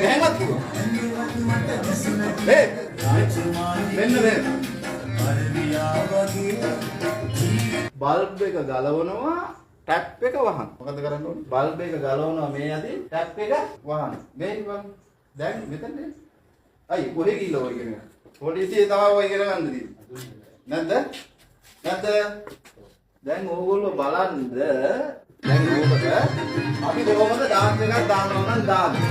මෙහෙමත් කිව්වා. මෙන්න මේ. බල්බ් එක ගලවනවා ටැප් එක වහන. මොකද කරන්න ඕනේ? බල්බ් එක ගලවනවා මේ අතින් ටැප් එක වහන. මේක වහන. දැන් මෙතන අයි කොහෙ ගිහලා ඔය ඉගෙන ගන්න. පොලිසිය තමයි ඔය ඉගෙන ගන්න දී. නැද්ද? නැද්ද? දැන් ඕගොල්ලෝ බලන්න දැන් ඕකට අපි කොහොමද ඩාන්ස් එකක් දානවා නම් දාන්නේ.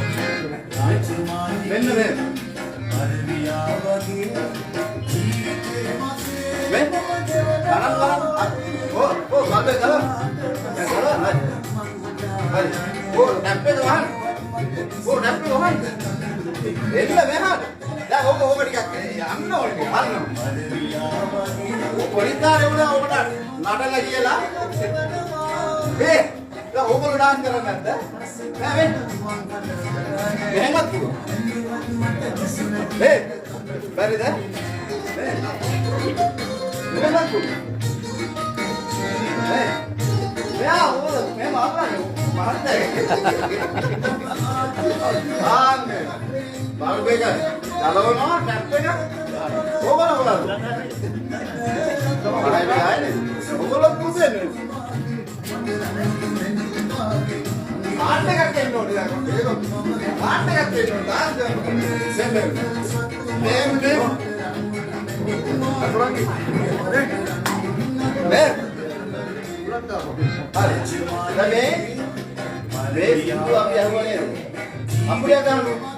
මෙන්න මේ. මේ ගණන් බල්බ් එක ගලව. හරි. ටැප් එක වහන්න. ටැප් එක වහන්න. එන්න මෙහාට. දැන් ඕක ටිකක් යන්න ඕනේ. බලන්න. පොලිස්කාරයෝ උඩ ඔකට නටලා කියලා. දැන් ඕගොල්ලෝ ඩාන්ස් කරන්නේ නැද්ද? නෑ වෙන්න. මෙහෙමත් කිව්වා. බැරිද? මෙහෙමත් කිව්වා. මෙයා ඕක මෙහෙම අහන්නේ මහත්තයා. ආන්නේ. බල්බ් එක ගලවනවා ටැප් එක. ඕගොල්ලෝ බලන්න. ඕගොල්ලෝ කුසෙන්නේ. ආන්න එකක් එන්න ඕනේ දැන්. ආන්න එකක් එන්න ඕනේ. ඩාන්ස් කරනවා. සෙන්ඩර්. මේ අතුරන්ගේ. හරි. දැන් මේ සින්දු අපි අහුවනේ. අපුඩිය ගන්න.